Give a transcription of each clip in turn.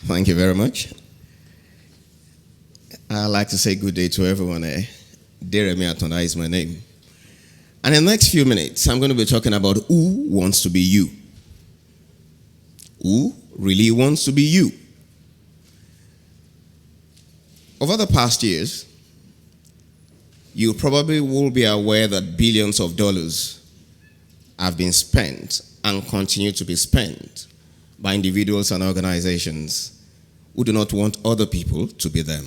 Thank you very much. I'd like to say good day to everyone. Deremi Atanda is my name. And in the next few minutes, I'm going to be talking about who wants to be you. Who really wants to be you? Over the past years, you probably will be aware that billions of dollars have been spent and continue to be spent by individuals and organizations who do not want other people to be them.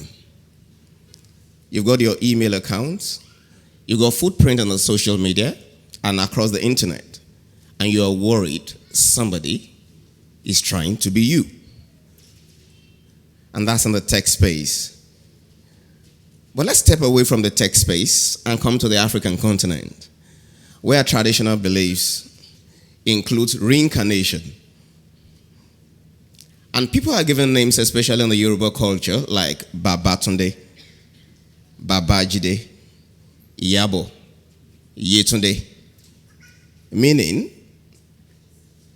You've got your email accounts, you've got footprint on the social media and across the internet, and you are worried somebody is trying to be you. And that's in the tech space. But let's step away from the tech space and come to the African continent, where traditional beliefs include reincarnation. And people are given names, especially in the Yoruba culture, like Babatunde, Babajide, Iyabo, Yetunde. Meaning,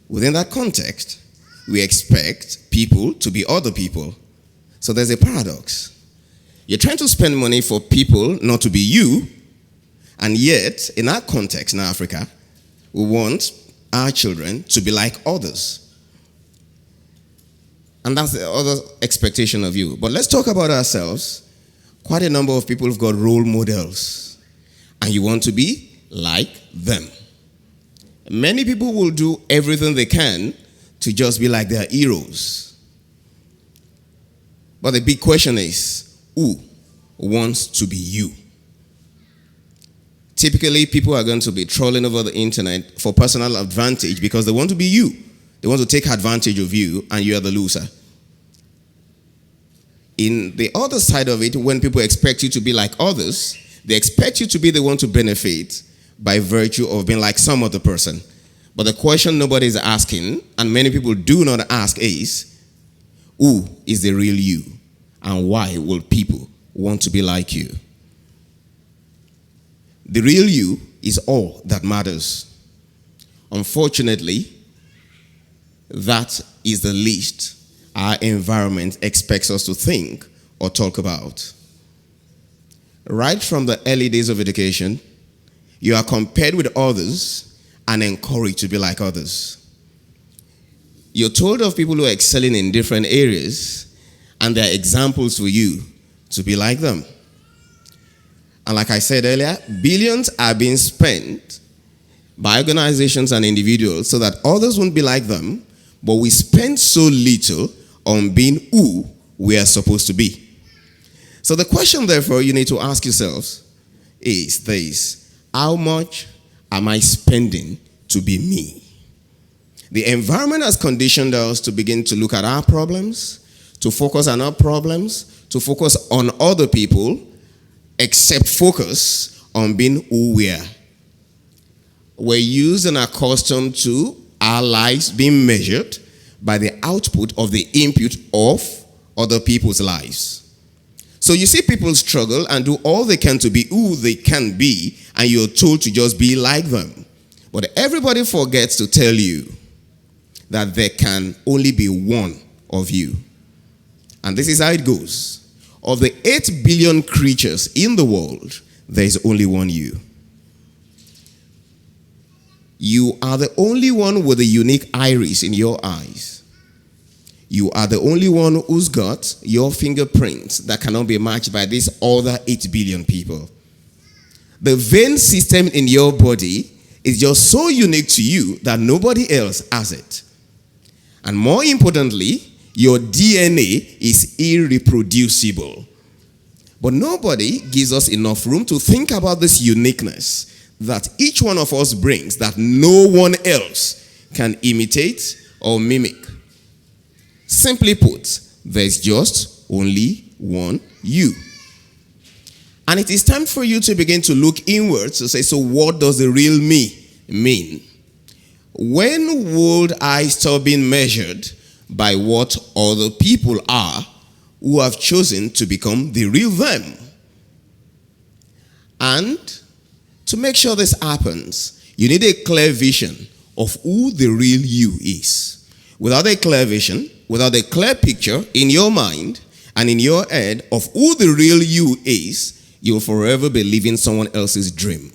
within that context, we expect people to be other people. So there's a paradox. You're trying to spend money for people not to be you, and yet, in our context in Africa, we want our children to be like others. And that's the other expectation of you. But let's talk about ourselves. Quite a number of people have got role models, and you want to be like them. Many people will do everything they can to just be like their heroes. But the big question is, who wants to be you? Typically, people are going to be trolling over the internet for personal advantage because they want to be you. They want to take advantage of you, and you are the loser. In the other side of it, when people expect you to be like others, they expect you to be the one to benefit by virtue of being like some other person. But the question nobody is asking, and many people do not ask, is, who is the real you? And why will people want to be like you? The real you is all that matters. Unfortunately, that is the least our environment expects us to think or talk about. Right from the early days of education, you are compared with others and encouraged to be like others. You're told of people who are excelling in different areas, and there are examples for you to be like them. And like I said earlier, billions are being spent by organizations and individuals so that others won't be like them, but we spend so little on being who we are supposed to be. So the question, therefore, you need to ask yourselves is this: how much am I spending to be me? The environment has conditioned us to begin to look at our problems, to focus on our problems, to focus on other people, except focus on being who we are. We're used and accustomed to our lives being measured by the output of the input of other people's lives. So you see people struggle and do all they can to be who they can be, and you're told to just be like them. But everybody forgets to tell you that there can only be one of you. And this is how it goes. Of the 8 billion creatures in the world, there is only one you. You are the only one with a unique iris in your eyes. You are the only one who's got your fingerprints that cannot be matched by these other 8 billion people. The vein system in your body is just so unique to you that nobody else has it. And more importantly, your DNA is irreproducible. But nobody gives us enough room to think about this uniqueness that each one of us brings that no one else can imitate or mimic. Simply put, there's just only one you. And it is time for you to begin to look inwards to say, so what does the real me mean? When would I stop being measured by what other people are who have chosen to become the real them? And to make sure this happens, you need a clear vision of who the real you is. Without a clear vision, without a clear picture in your mind and in your head of who the real you is, you'll forever be living someone else's dream.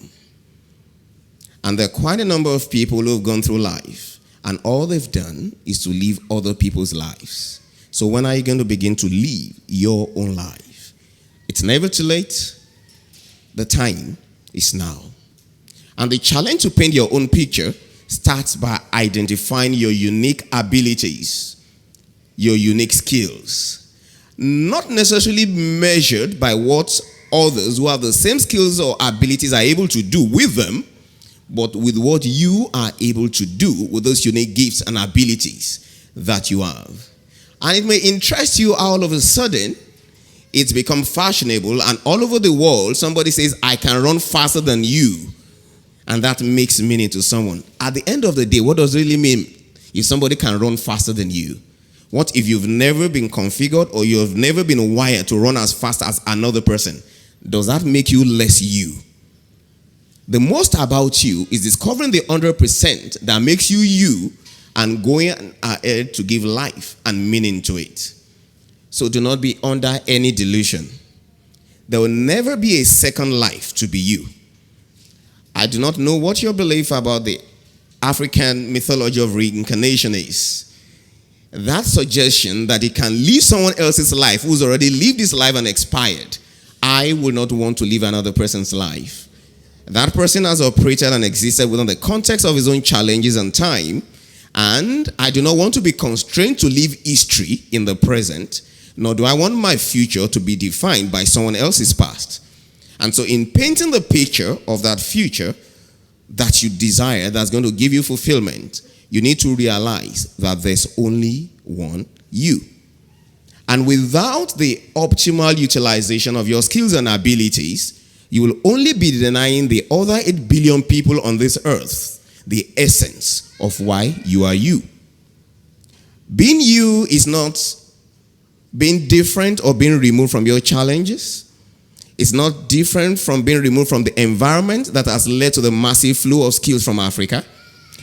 And there are quite a number of people who have gone through life, and all they've done is to live other people's lives. So when are you going to begin to live your own life? It's never too late. The time is now. And the challenge to paint your own picture starts by identifying your unique abilities, your unique skills. Not necessarily measured by what others who have the same skills or abilities are able to do with them, but with what you are able to do with those unique gifts and abilities that you have. And it may interest you all of a sudden. It's become fashionable, and all over the world, somebody says, I can run faster than you. And that makes meaning to someone. At the end of the day, what does it really mean if somebody can run faster than you? What if you've never been configured or you've never been wired to run as fast as another person? Does that make you less you? The most about you is discovering the 100% that makes you you and going ahead to give life and meaning to it. So do not be under any delusion. There will never be a second life to be you. I do not know what your belief about the African mythology of reincarnation is. That suggestion that it can live someone else's life who's already lived his life and expired. I would not want to live another person's life. That person has operated and existed within the context of his own challenges and time, and I do not want to be constrained to live history in the present, nor do I want my future to be defined by someone else's past. And so in painting the picture of that future that you desire that's going to give you fulfillment, you need to realize that there's only one you. And without the optimal utilization of your skills and abilities, you will only be denying the other 8 billion people on this earth the essence of why you are you. Being you is not being different or being removed from your challenges. It's not different from being removed from the environment that has led to the massive flow of skills from Africa.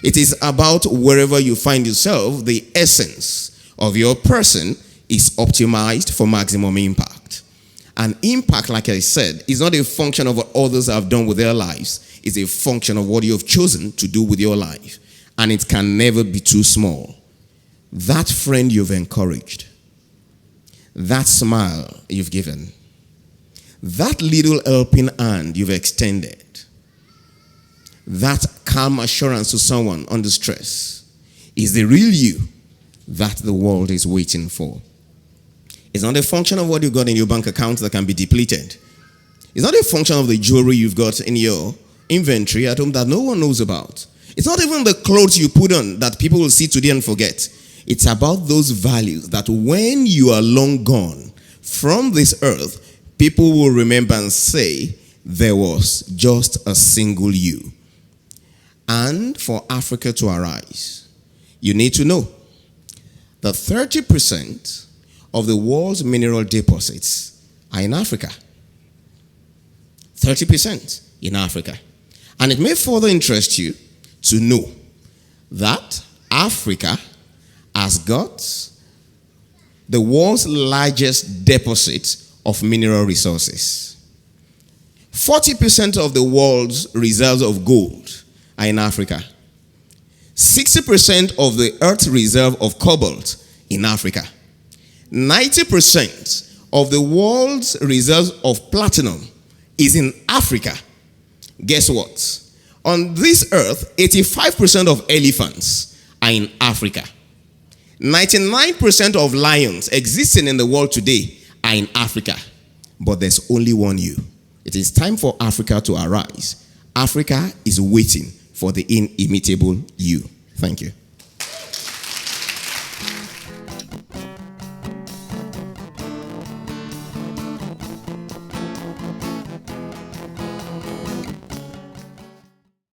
It is about wherever you find yourself, the essence of your person is optimized for maximum impact. And impact, like I said, is not a function of what others have done with their lives. It's a function of what you have chosen to do with your life. And it can never be too small. That friend you've encouraged, that smile you've given, that little helping hand you've extended, that calm assurance to someone under stress is the real you that the world is waiting for. It's not a function of what you've got in your bank account that can be depleted. It's not a function of the jewelry you've got in your inventory at home that no one knows about. It's not even the clothes you put on that people will see today and forget. It's about those values that when you are long gone from this earth, people will remember and say, there was just a single you. And for Africa to arise, you need to know that 30% of the world's mineral deposits are in Africa. 30% in Africa. And it may further interest you to know that Africa has got the world's largest deposit of mineral resources. 40% of the world's reserves of gold are in Africa. 60% of the Earth's reserve of cobalt in Africa. 90% of the world's reserves of platinum is in Africa. Guess what? On this earth, 85% of elephants are in Africa. 99% of lions existing in the world today are in Africa. But there's only one you. It is time for Africa to arise. Africa is waiting for the inimitable you. Thank you.